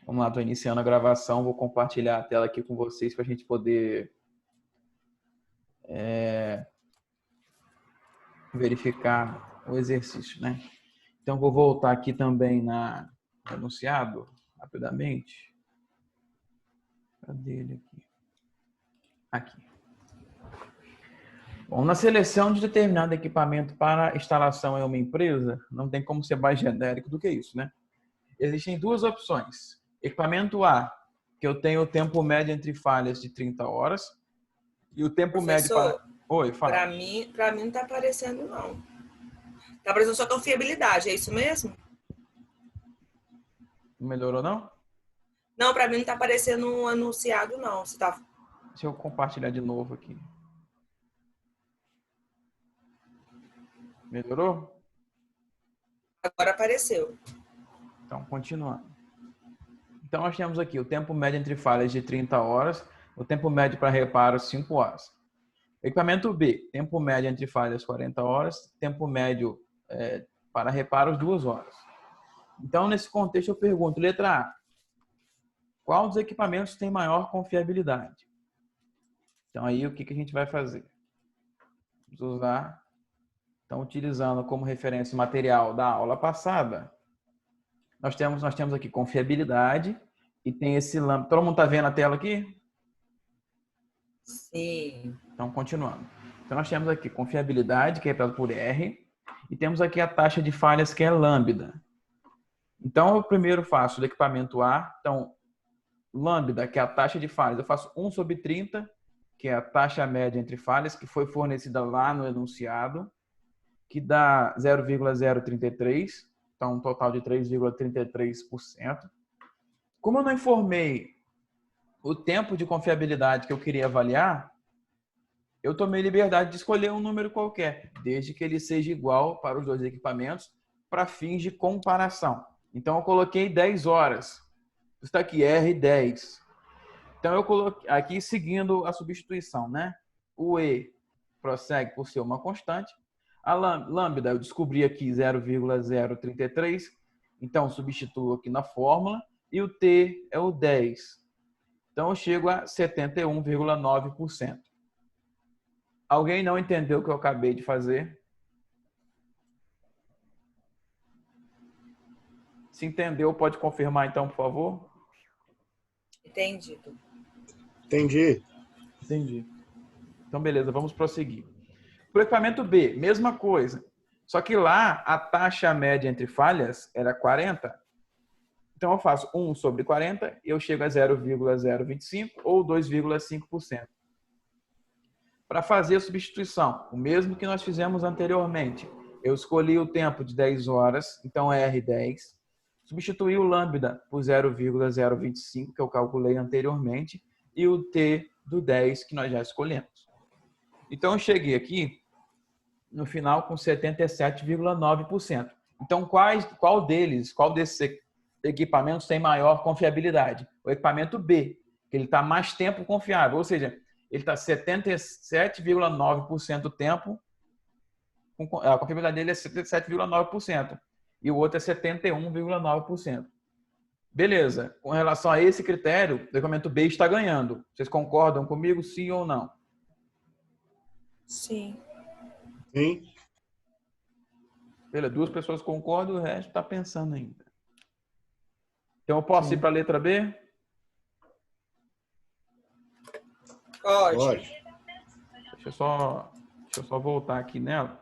Vamos lá, estou iniciando a gravação, vou compartilhar a tela aqui com vocês para a gente poder verificar o exercício, né? Então, vou voltar aqui também no enunciado, rapidamente. Cadê ele aqui? Aqui. Bom, na seleção de determinado equipamento para instalação em uma empresa, não tem como ser mais genérico do que isso, né? Existem duas opções. Equipamento A, que eu tenho o tempo médio entre falhas de 30 horas, e o tempo médio para... Professor, Oi, fala. para mim não está aparecendo, não. Está aparecendo só confiabilidade, é isso mesmo? Não melhorou, não? Não, para mim não está aparecendo um anunciado, não. Você tá... Deixa eu compartilhar de novo aqui. Melhorou? Agora apareceu. Então, continuando. Então, nós temos aqui o tempo médio entre falhas de 30 horas, o tempo médio para reparos 5 horas. Equipamento B, tempo médio entre falhas 40 horas, tempo médio para reparos 2 horas. Então, nesse contexto, eu pergunto, letra A, qual dos equipamentos tem maior confiabilidade? Então, aí, o que a gente vai fazer? Vamos usar, então, utilizando como referência o material da aula passada, nós temos aqui confiabilidade e tem esse lambda. Todo mundo está vendo a tela aqui? Sim. Então, continuando. Então, nós temos aqui confiabilidade, que é representado por R, e temos aqui a taxa de falhas, que é lambda. Então, eu primeiro faço do equipamento A. Então, lambda, que é a taxa de falhas, eu faço 1 sobre 30, que é a taxa média entre falhas, que foi fornecida lá no enunciado, que dá 0,033, então um total de 3,33%. Como eu não informei o tempo de confiabilidade que eu queria avaliar, eu tomei liberdade de escolher um número qualquer, desde que ele seja igual para os dois equipamentos, para fins de comparação. Então, eu coloquei 10 horas. Está aqui, R10. Então, eu coloquei aqui seguindo a substituição, né? O E prossegue por ser uma constante. A lambda, eu descobri aqui 0,033. Então, substituo aqui na fórmula. E o T é o 10. Então, eu chego a 71,9%. Alguém não entendeu o que eu acabei de fazer? Se entendeu, pode confirmar então, por favor? Entendido. Entendi. Entendi. Então, beleza, vamos prosseguir. Para o equipamento B, mesma coisa. Só que lá, a taxa média entre falhas era 40. Então, eu faço 1 sobre 40 e eu chego a 0,025 ou 2,5%. Para fazer a substituição, o mesmo que nós fizemos anteriormente. Eu escolhi o tempo de 10 horas, então é R10. Substituí o lambda por 0,025, que eu calculei anteriormente, e o T do 10, que nós já escolhemos. Então, eu cheguei aqui, no final, com 77,9%. Então, qual desses equipamentos tem maior confiabilidade? O equipamento B, que ele está mais tempo confiável, ou seja, ele está 77,9% do tempo, a confiabilidade dele é 77,9%, e o outro é 71,9%. Beleza, com relação a esse critério, o equipamento B está ganhando. Vocês concordam comigo, sim ou não? Sim. Sim. Beleza, 2 pessoas concordam, o resto está pensando ainda. Então, eu posso ir para a letra B? Pode. Deixa eu só voltar aqui nela.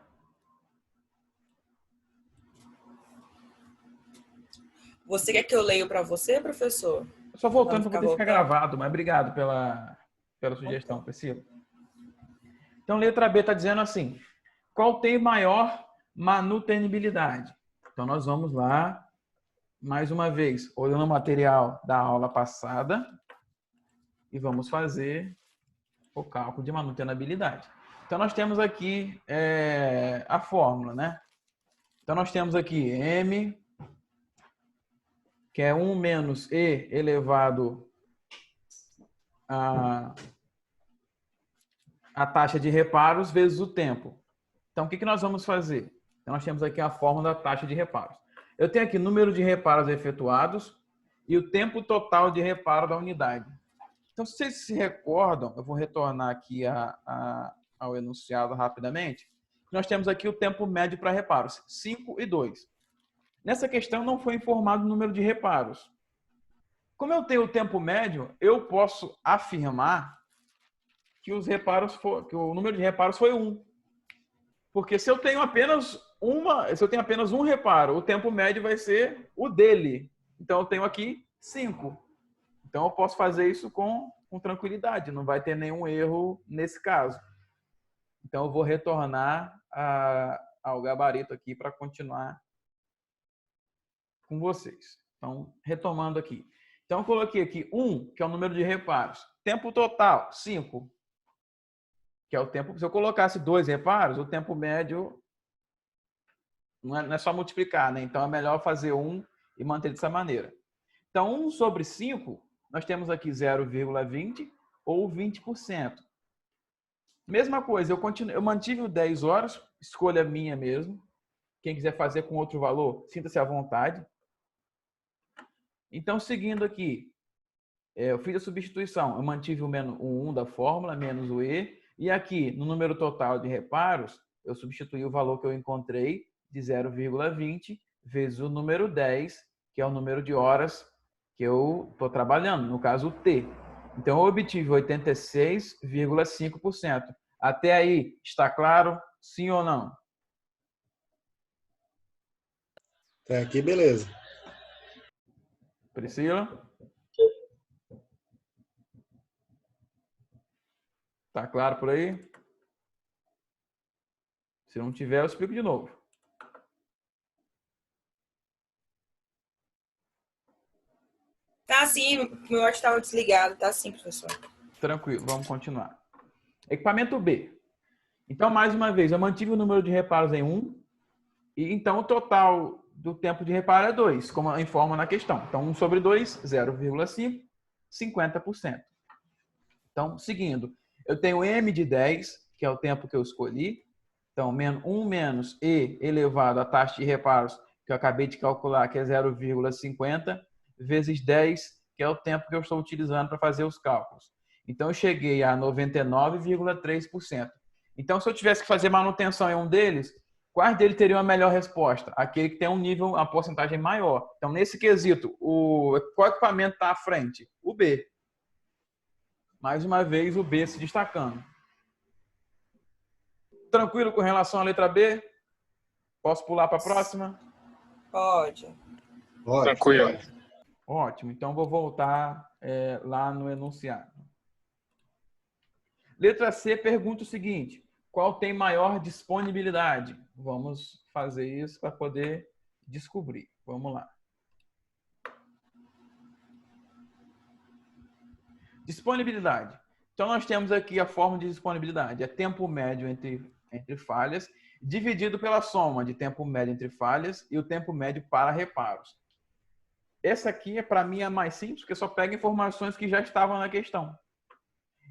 Você quer que eu leia para você, professor? Só voltando para poder ficar gravado, mas obrigado pela sugestão, Okay. Priscila. Então, letra B está dizendo assim, qual tem maior manutenibilidade? Então, nós vamos lá, mais uma vez, olhando o material da aula passada e vamos fazer o cálculo de manutenibilidade. Então, nós temos aqui a fórmula, né? Então, nós temos aqui M, que é 1 menos E elevado a taxa de reparos vezes o tempo. Então, o que nós vamos fazer? Então, nós temos aqui a fórmula da taxa de reparos. Eu tenho aqui número de reparos efetuados e o tempo total de reparo da unidade. Então, se vocês se recordam, eu vou retornar aqui ao enunciado rapidamente. Nós temos aqui o tempo médio para reparos, 5 e 2. Nessa questão não foi informado o número de reparos. Como eu tenho o tempo médio, eu posso afirmar que que o número de reparos foi 1. Porque se eu tenho apenas um reparo, o tempo médio vai ser o dele. Então eu tenho aqui 5. Então eu posso fazer isso com tranquilidade, não vai ter nenhum erro nesse caso. Então eu vou retornar ao gabarito aqui para continuar com vocês. Então, retomando aqui. Então, eu coloquei aqui 1, que é o número de reparos. Tempo total, 5. Que é o tempo. Se eu colocasse 2 reparos, o tempo médio não é só multiplicar, né? Então, é melhor fazer 1 e manter dessa maneira. Então, 1 sobre 5, nós temos aqui 0,20 ou 20%. Mesma coisa, eu mantive o 10 horas, escolha minha mesmo. Quem quiser fazer com outro valor, sinta-se à vontade. Então, seguindo aqui, eu fiz a substituição. Eu mantive o 1 da fórmula, menos o E. E aqui, no número total de reparos, eu substituí o valor que eu encontrei de 0,20 vezes o número 10, que é o número de horas que eu estou trabalhando, no caso o T. Então, eu obtive 86,5%. Até aí, está claro? Sim ou não? Até aqui, beleza. Priscila? Tá claro por aí? Se não tiver, eu explico de novo. Tá sim, meu áudio estava desligado. Tá sim, professor. Tranquilo, vamos continuar. Equipamento B. Então, mais uma vez, eu mantive o número de reparos em 1. E então, o total do tempo de reparo é 2, como informa na questão. Então, 1 sobre 2, 0,5, 50%. Então, seguindo, eu tenho M de 10, que é o tempo que eu escolhi. Então, 1 menos E elevado à taxa de reparos, que eu acabei de calcular, que é 0,50, vezes 10, que é o tempo que eu estou utilizando para fazer os cálculos. Então, eu cheguei a 99,3%. Então, se eu tivesse que fazer manutenção em um deles, quais deles teriam a melhor resposta? Aquele que tem um nível, uma porcentagem maior. Então, nesse quesito, qual equipamento está à frente? O B. Mais uma vez, o B se destacando. Tranquilo com relação à letra B? Posso pular para a próxima? Pode. Tranquilo. Ótimo. Então, vou voltar lá no enunciado. Letra C pergunta o seguinte: qual tem maior disponibilidade? Vamos fazer isso para poder descobrir. Vamos lá. Disponibilidade. Então, nós temos aqui a forma de disponibilidade. É tempo médio entre falhas, dividido pela soma de tempo médio entre falhas e o tempo médio para reparos. Essa aqui, para mim, é a mais simples, porque só pega informações que já estavam na questão.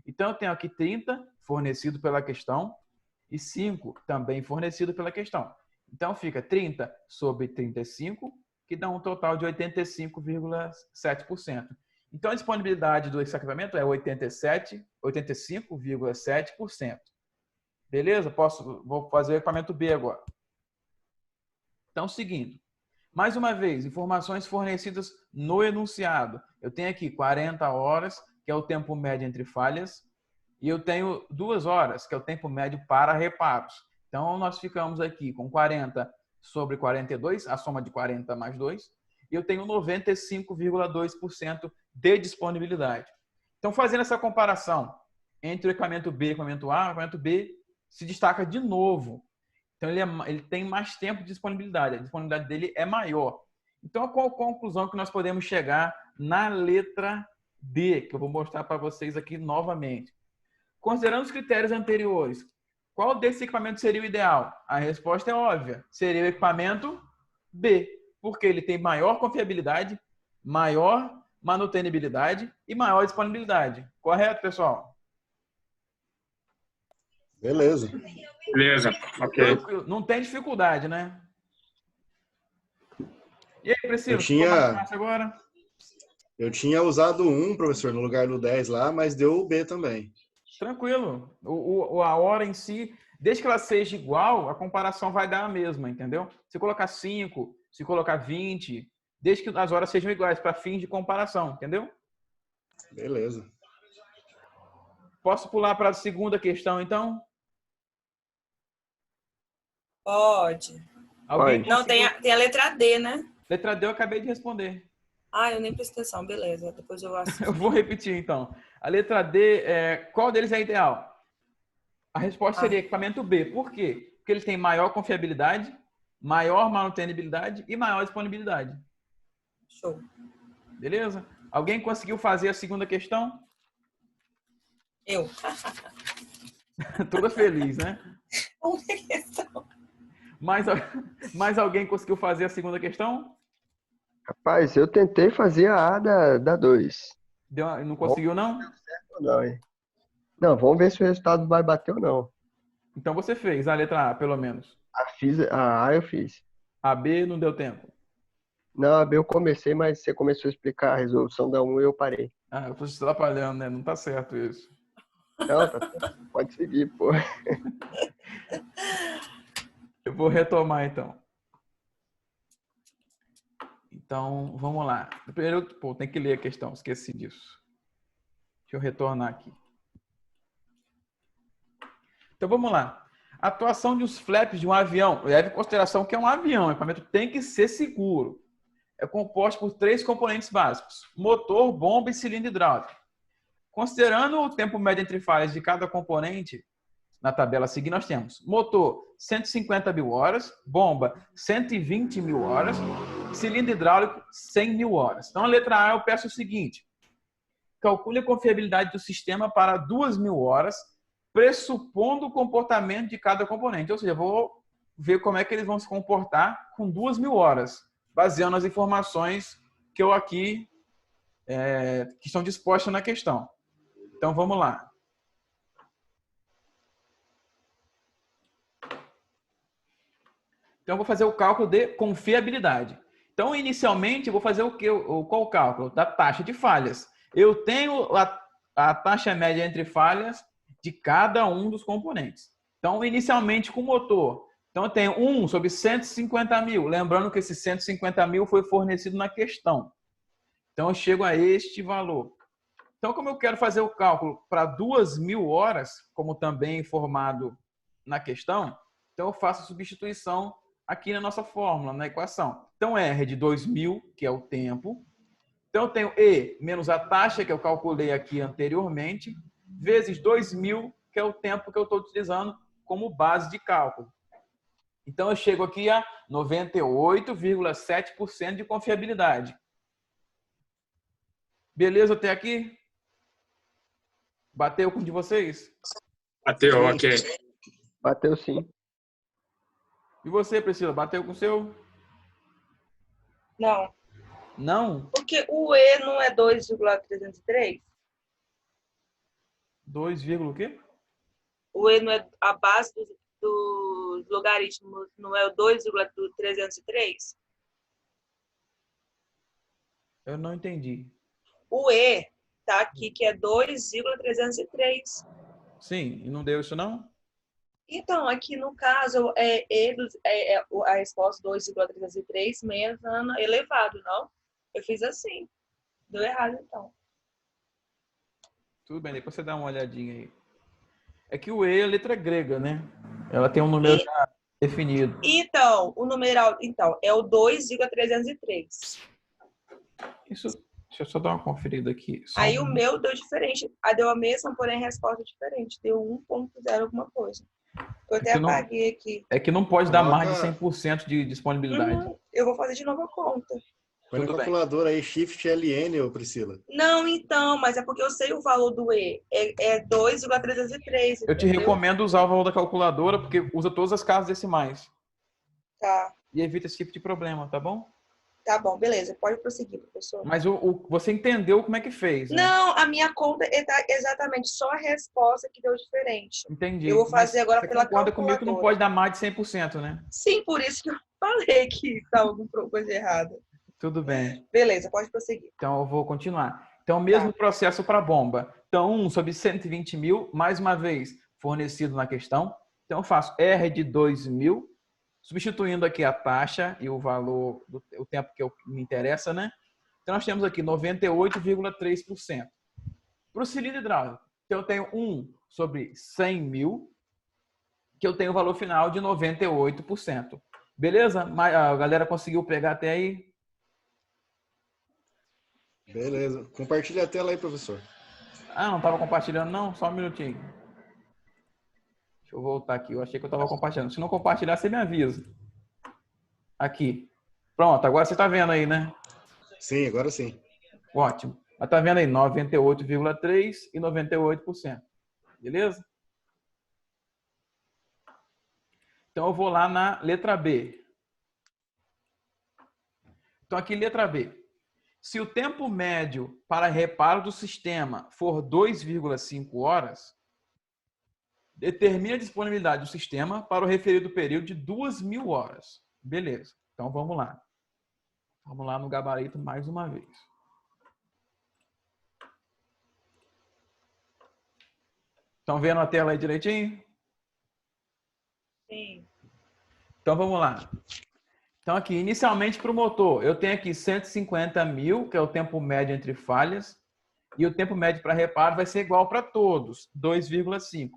Então, eu tenho aqui 30, fornecido pela questão, e 5, também fornecido pela questão. Então, fica 30 sobre 35, que dá um total de 85,7%. Então, a disponibilidade do equipamento é 85,7%. Beleza? Vou fazer o equipamento B agora. Então, seguindo. Mais uma vez, informações fornecidas no enunciado. Eu tenho aqui 40 horas, que é o tempo médio entre falhas, e eu tenho 2 horas, que é o tempo médio para reparos. Então, nós ficamos aqui com 40 sobre 42, a soma de 40 mais 2, e eu tenho 95,2% de disponibilidade. Então, fazendo essa comparação entre o equipamento B e o equipamento A, o equipamento B se destaca de novo. Então, ele tem mais tempo de disponibilidade. A disponibilidade dele é maior. Então, qual a conclusão que nós podemos chegar na letra B, que eu vou mostrar para vocês aqui novamente? Considerando os critérios anteriores, qual desse equipamento seria o ideal? A resposta é óbvia. Seria o equipamento B, porque ele tem maior confiabilidade, maior manutenibilidade e maior disponibilidade. Correto, pessoal? Beleza. Beleza, ok. Não tem dificuldade, né? E aí, Priscila, Eu tinha- ficou mais fácil agora? Eu tinha usado o 1, professor, no lugar do 10 lá, mas deu o B também. Tranquilo. A hora em si, desde que ela seja igual, a comparação vai dar a mesma, entendeu? Se colocar 5, se colocar 20, desde que as horas sejam iguais, para fins de comparação, entendeu? Beleza. Posso pular para a segunda questão, então? Pode. Alguém Não, tem a letra D, né? Letra D eu acabei de responder. Ah, eu nem prestei atenção. Beleza, depois eu assisto. Eu vou repetir, então. A letra D, qual deles é ideal? A resposta seria equipamento B. Por quê? Porque ele tem maior confiabilidade, maior manutenibilidade e maior disponibilidade. Show. Beleza? Alguém conseguiu fazer a segunda questão? Eu. Toda feliz, né? Uma questão. Mais alguém conseguiu fazer a segunda questão? Rapaz, eu tentei fazer a A da 2. Não conseguiu, não? Não, hein? Não, vamos ver se o resultado vai bater ou não. Então você fez a letra A, pelo menos. A A eu fiz. A B não deu tempo. Não, a B eu comecei, mas você começou a explicar a resolução da 1 e eu parei. Eu tô te atrapalhando, né? Não tá certo isso. Não, tá certo. Pode seguir, pô. Eu vou retomar, então. Então, vamos lá. Primeiro, tem que ler a questão, esqueci disso. Deixa eu retornar aqui. Então, vamos lá. A atuação de os flaps de um avião, leve em consideração que é um avião, o equipamento tem que ser seguro. É composto por 3 componentes básicos: motor, bomba e cilindro hidráulico. Considerando o tempo médio entre falhas de cada componente, na tabela a seguir nós temos motor 150 mil horas, bomba 120 mil horas, cilindro hidráulico 100 mil horas. Então, a letra A eu peço o seguinte: calcule a confiabilidade do sistema para 2.000 horas, pressupondo o comportamento de cada componente. Ou seja, eu vou ver como é que eles vão se comportar com 2.000 horas, baseando nas informações que eu aqui que estão dispostas na questão. Então, vamos lá. Então, eu vou fazer o cálculo de confiabilidade. Então, inicialmente, eu vou fazer qual o cálculo? Da taxa de falhas. Eu tenho a taxa média entre falhas de cada um dos componentes. Então, inicialmente, com o motor. Então, eu tenho 1 sobre 150 mil. Lembrando que esse 150 mil foi fornecido na questão. Então, eu chego a este valor. Então, como eu quero fazer o cálculo para 2.000 horas, como também informado na questão, então eu faço a substituição aqui na nossa fórmula, na equação. Então, R é de 2.000, que é o tempo. Então, eu tenho E menos a taxa, que eu calculei aqui anteriormente, vezes 2.000, que é o tempo que eu estou utilizando como base de cálculo. Então, eu chego aqui a 98,7% de confiabilidade. Beleza até aqui? Bateu com o de vocês? Bateu, ok. Bateu sim. E você, Priscila, bateu com o seu? Não. Não? Porque o E não é 2,303? 2, o quê? O E não é a base dos logaritmos, não é o 2,303? Eu não entendi. O E tá aqui, que é 2,303. Sim, e não deu isso não? Então, aqui no caso, a resposta 2,303 menos ano elevado, não? Eu fiz assim. Deu errado, então. Tudo bem, depois você dá uma olhadinha aí. É que o E é letra grega, né? Ela tem um número já definido. Então, o numeral é o 2,303. Isso, deixa eu só dar uma conferida aqui. Aí o meu deu diferente. Deu a mesma, porém a resposta diferente. Deu 1,0 alguma coisa. Eu até apaguei aqui. É que não pode dar mais de 100% de disponibilidade. Eu vou fazer de novo a conta. Põe na calculadora aí, Shift LN, ô Priscila. Não, então, mas é porque eu sei o valor do E. É 2,303. Eu te recomendo usar o valor da calculadora, porque usa todas as casas decimais. Tá. E evita esse tipo de problema, tá bom? Tá bom, beleza. Pode prosseguir, professor. Mas você entendeu como é que fez, né? Não, a minha conta é exatamente só a resposta que deu diferente. Entendi. Eu vou fazer agora pela calculadora. Comigo que não pode dar mais de 100%, né? Sim, por isso que eu falei que estava com coisa errada. Tudo bem. Beleza, pode prosseguir. Então, eu vou continuar. Então, mesmo processo para bomba. Então, 1 sobre 120 mil, mais uma vez, fornecido na questão. Então, eu faço R de 2.000, substituindo aqui a taxa e o valor, o tempo que me interessa, né? Então, nós temos aqui 98,3%. Para o cilindro hidráulico, então, eu tenho 1 sobre 100 mil, que eu tenho o valor final de 98%. Beleza? A galera conseguiu pegar até aí? Beleza. Compartilha a tela aí, professor. Ah, não estava compartilhando, não? Só um minutinho. Deixa eu voltar aqui. Eu achei que eu estava compartilhando. Se não compartilhar, você me avisa. Aqui. Pronto, agora você está vendo aí, né? Sim, agora sim. Ótimo. Mas tá vendo aí? 98,3% e 98%. Beleza? Então, eu vou lá na letra B. Então, aqui, letra B. Se o tempo médio para reparo do sistema for 2,5 horas, determine a disponibilidade do sistema para o referido período de 2.000 horas. Beleza. Então, vamos lá. Vamos lá no gabarito mais uma vez. Estão vendo a tela aí direitinho? Sim. Então, vamos lá. Então, aqui, inicialmente para o motor, eu tenho aqui 150 mil, que é o tempo médio entre falhas, e o tempo médio para reparo vai ser igual para todos, 2,5.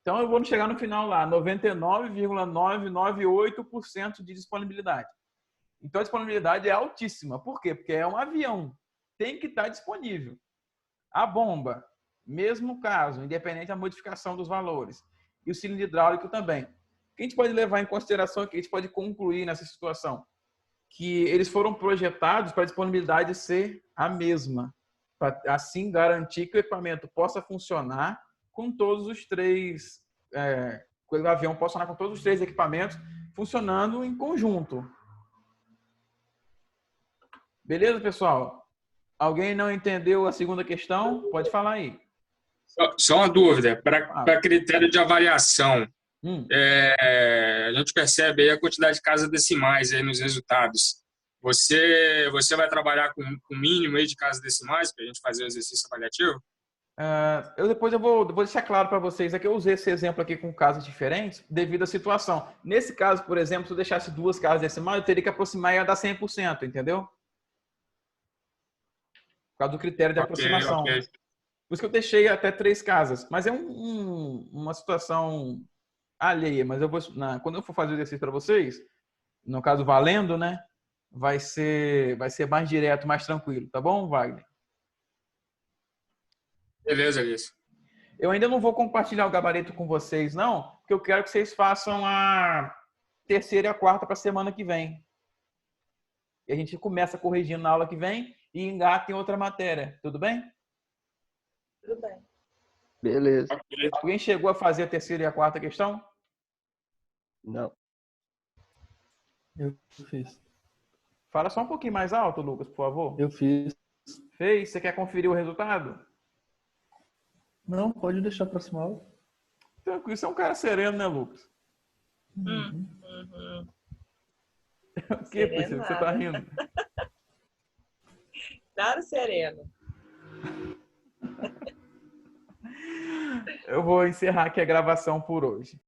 Então, eu vou chegar no final lá, 99,998% de disponibilidade. Então, a disponibilidade é altíssima. Por quê? Porque é um avião. Tem que estar disponível. A bomba, mesmo caso, independente da modificação dos valores. E o cilindro hidráulico também. O que a gente pode levar em consideração aqui, a gente pode concluir nessa situação? Que eles foram projetados para a disponibilidade ser a mesma. Para assim garantir que o equipamento possa funcionar com todos os três, o avião possa funcionar com todos os três equipamentos funcionando em conjunto. Beleza, pessoal? Alguém não entendeu a segunda questão? Pode falar aí. Só uma dúvida, para critério de avaliação, a gente percebe aí a quantidade de casas decimais aí nos resultados. Você vai trabalhar com o mínimo aí de casas decimais para a gente fazer o exercício avaliativo? Depois eu vou deixar claro para vocês, é que eu usei esse exemplo aqui com casos diferentes devido à situação. Nesse caso, por exemplo, se eu deixasse 2 casas decimais, eu teria que aproximar e ia dar 100%, entendeu? Por causa do critério de aproximação. Okay. Por isso que eu deixei até 3 casas. Mas é uma situação alheia. Mas quando eu for fazer o exercício para vocês, no caso valendo, né? Vai ser mais direto, mais tranquilo. Tá bom, Wagner? Beleza, Alice. Eu ainda não vou compartilhar o gabarito com vocês, não, porque eu quero que vocês façam a terceira e a quarta para a semana que vem. E a gente começa corrigindo na aula que vem e engata em outra matéria. Tudo bem? Tudo bem. Beleza. Okay. Alguém chegou a fazer a terceira e a quarta questão? Não. Eu fiz. Fala só um pouquinho mais alto, Lucas, por favor. Eu fiz. Fez? Você quer conferir o resultado? Não, pode deixar para próxima aula. Tranquilo, você é um cara sereno, né, Lucas? O que, Priscila? Você tá rindo? Nada sereno. Eu vou encerrar aqui a gravação por hoje.